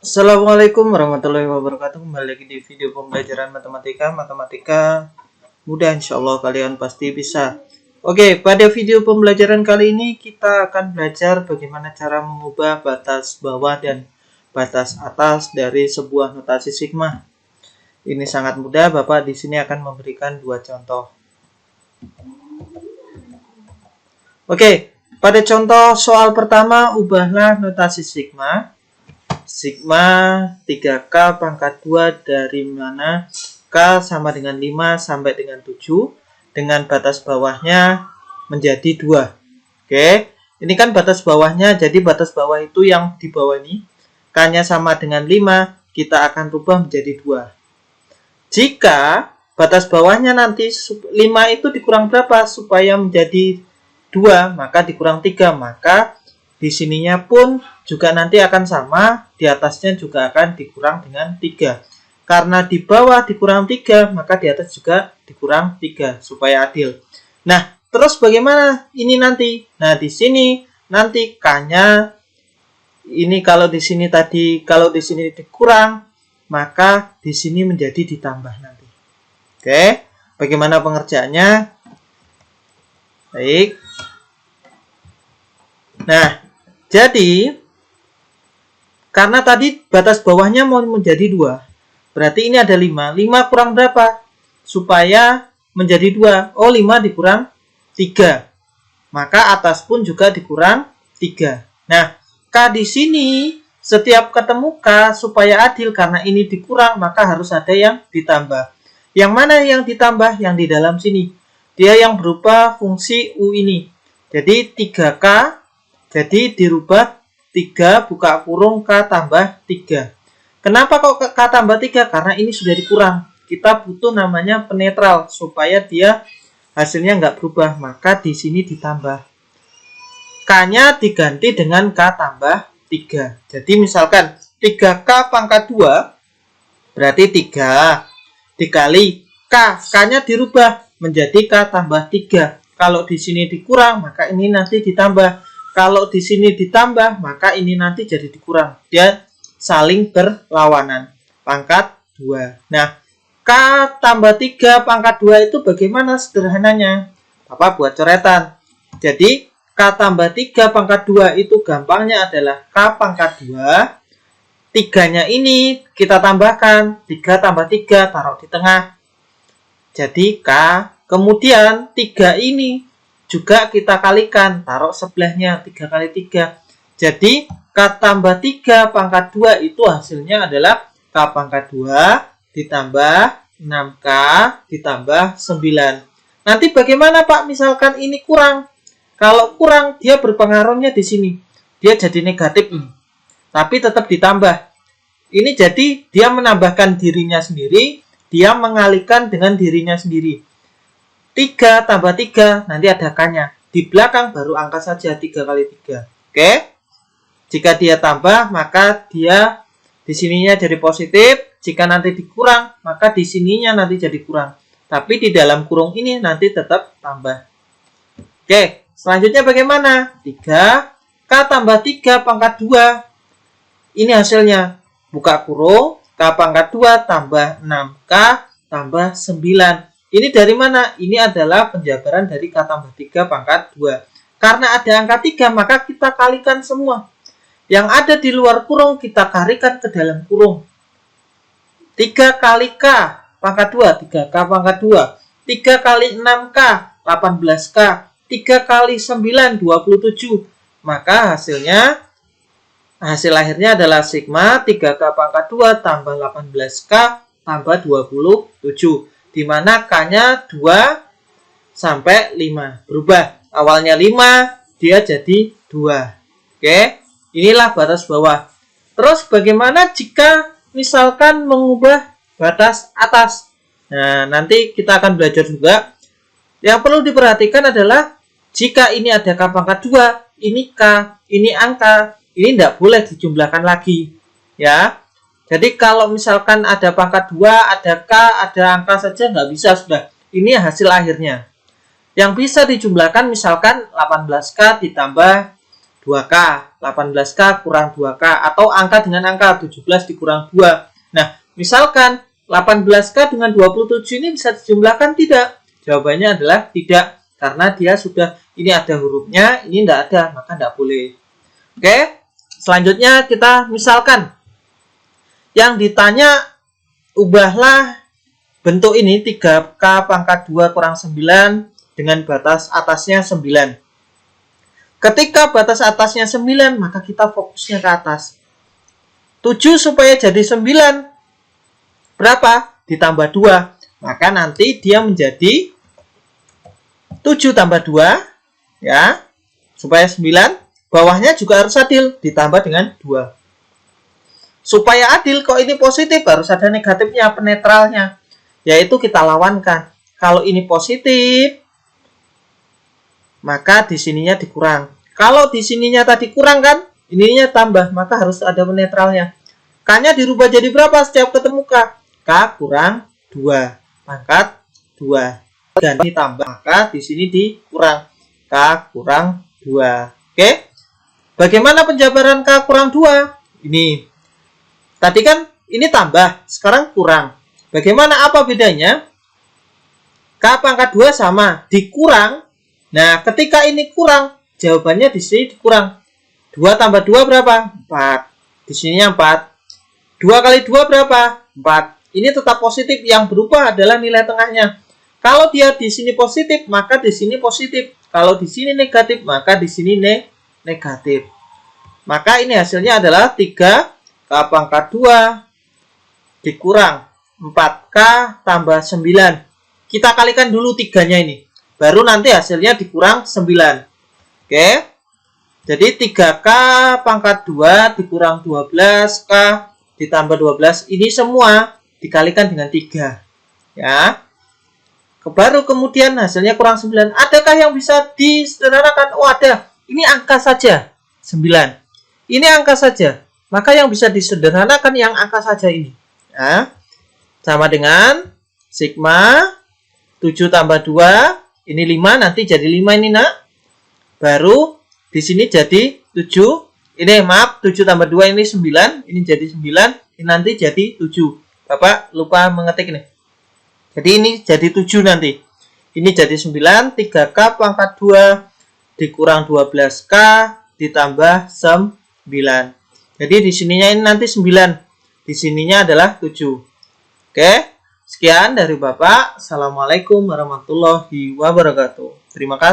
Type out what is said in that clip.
Assalamualaikum warahmatullahi wabarakatuh. Kembali lagi di video pembelajaran matematika mudah, insya Allah kalian pasti bisa. Oke, pada video pembelajaran kali ini kita akan belajar bagaimana cara mengubah batas bawah dan batas atas dari sebuah notasi sigma. Ini sangat mudah. Bapak di sini akan memberikan dua contoh. Oke, pada contoh soal pertama, ubahlah notasi sigma 3K pangkat 2 dari mana K sama dengan 5 sampai dengan 7 dengan batas bawahnya menjadi 2. Oke, ini kan batas bawahnya, jadi batas bawah itu yang di bawah ini K-nya sama dengan 5, kita akan rubah menjadi 2. Jika batas bawahnya nanti 5 itu dikurang berapa supaya menjadi 2, maka dikurang 3, maka di sininya pun juga nanti akan sama, di atasnya juga akan dikurang dengan 3. Karena di bawah dikurang 3, maka di atas juga dikurang 3 supaya adil. Nah, terus bagaimana ini nanti? Nah, di sini nanti K-nya ini kalau di sini tadi dikurang, maka di sini menjadi ditambah nanti. Oke, bagaimana pengerjaannya? Baik. Nah, jadi karena tadi batas bawahnya mau menjadi 2, berarti ini ada 5. 5 kurang berapa? Supaya menjadi 2. Oh, 5 dikurang 3. Maka atas pun juga dikurang 3. Nah, K di sini setiap ketemu K supaya adil karena ini dikurang, maka harus ada yang ditambah. Yang mana yang ditambah? Yang di dalam sini. Dia yang berupa fungsi U ini. Jadi 3K, jadi dirubah 3 buka kurung K tambah 3. Kenapa kok K tambah 3? Karena ini sudah dikurang. Kita butuh namanya penetral supaya dia hasilnya nggak berubah. Maka di sini ditambah. K-nya diganti dengan K tambah 3. Jadi misalkan 3K pangkat 2 berarti 3 dikali K. K-nya dirubah menjadi K tambah 3. Kalau di sini dikurang, maka ini nanti ditambah. Kalau di sini ditambah, maka ini nanti jadi dikurang. Dia saling berlawanan. Pangkat 2. Nah, K tambah 3 pangkat 2 itu bagaimana sederhananya? Bapak buat coretan. Jadi, K tambah 3 pangkat 2 itu gampangnya adalah K pangkat 2. 3-nya ini kita tambahkan. 3 tambah 3 taruh di tengah. Jadi, K. Kemudian, 3 ini juga kita kalikan, taruh sebelahnya 3 kali 3. Jadi K tambah 3 pangkat 2 itu hasilnya adalah K pangkat 2 ditambah 6K ditambah 9. Nanti bagaimana Pak misalkan ini kurang? Kalau kurang dia berpengaruhnya di sini. Dia jadi negatif ini. Tapi tetap ditambah. Ini jadi dia menambahkan dirinya sendiri, dia mengalihkan dengan dirinya sendiri. 3 tambah 3, nanti ada K-nya. Di belakang baru angka saja 3 kali 3. Oke? Jika dia tambah, maka dia di sininya jadi positif. Jika nanti dikurang, maka di sininya nanti jadi kurang. Tapi di dalam kurung ini nanti tetap tambah. Oke, selanjutnya bagaimana? 3, K tambah 3 pangkat 2. Ini hasilnya. Buka kurung, K pangkat 2 tambah 6K tambah 9. Ini dari mana? Ini adalah penjabaran dari K tambah 3 pangkat 2. Karena ada angka 3, maka kita kalikan semua. Yang ada di luar kurung, kita kalikan ke dalam kurung. 3 kali K pangkat 2, 3K pangkat 2. 3 kali 6K, 18K. 3 kali 9, 27. Maka hasil akhirnya adalah sigma 3K pangkat 2 tambah 18K tambah 27. Di mana K-nya 2 sampai 5. Berubah. Awalnya 5, dia jadi 2. Oke. Inilah batas bawah. Terus bagaimana jika misalkan mengubah batas atas? Nah, nanti kita akan belajar juga. Yang perlu diperhatikan adalah jika ini ada K pangkat 2, ini K, ini angka, ini tidak boleh dijumlahkan lagi. Ya. Jadi kalau misalkan ada pangkat 2, ada K, ada angka saja nggak bisa sudah. Ini hasil akhirnya. Yang bisa dijumlahkan misalkan 18K ditambah 2K, 18K kurang 2K, atau angka dengan angka 17 dikurang 2. Nah, misalkan 18K dengan 27 ini bisa dijumlahkan tidak? Jawabannya adalah tidak, karena dia sudah, ini ada hurufnya, ini tidak ada, maka tidak boleh. Oke, selanjutnya kita misalkan yang ditanya, ubahlah bentuk ini 3K pangkat 2 kurang 9 dengan batas atasnya 9. Ketika batas atasnya 9, maka kita fokusnya ke atas. 7 supaya jadi 9. Berapa? Ditambah 2. Maka nanti dia menjadi 7 tambah 2. Ya. Supaya 9. Bawahnya juga harus adil. Ditambah dengan 2. Supaya adil, kok ini positif, harus ada negatifnya, penetralnya. Yaitu kita lawankan. Kalau ini positif, maka di sininya dikurang. Kalau di sininya tadi kurang kan, ininya tambah, maka harus ada penetralnya. K-nya dirubah jadi berapa setiap ketemu K? K kurang 2, pangkat 2. Dan ditambah, maka di sini dikurang. K kurang 2. Oke? Bagaimana penjabaran K kurang 2? Ini. Tadi kan ini tambah, sekarang kurang. Bagaimana, apa bedanya? K pangkat 2 sama, dikurang. Nah, ketika ini kurang, jawabannya di sini dikurang. 2 tambah 2 berapa? 4. Di sininya 4. 2 kali 2 berapa? 4. Ini tetap positif, yang berubah adalah nilai tengahnya. Kalau dia di sini positif, maka di sini positif. Kalau di sini negatif, maka di sini negatif. Maka ini hasilnya adalah 3K pangkat 2 dikurang 4K tambah 9. Kita kalikan dulu 3-nya ini. Baru nanti hasilnya dikurang 9. Oke. Jadi 3K pangkat 2 dikurang 12K ditambah 12. Ini semua dikalikan dengan 3. Ya. Baru kemudian hasilnya kurang 9. Adakah yang bisa disederhanakan? Oh, ada. Ini angka saja. 9. Ini angka saja. Maka yang bisa disederhanakan yang angka saja ini. Ya. Sama dengan sigma 7 tambah 2. Ini 5, nanti jadi 5 ini nak. Baru di sini jadi 7. Ini maaf, 7 tambah 2 ini 9. Ini jadi 9. Ini nanti jadi 7. Bapak lupa mengetik ini. Jadi ini jadi 7 nanti. Ini jadi 9. 3K pangkat 2 dikurang 12K ditambah 9. Jadi di sininya ini nanti 9. Di sininya adalah 7. Oke. Sekian dari Bapak. Assalamualaikum warahmatullahi wabarakatuh. Terima kasih.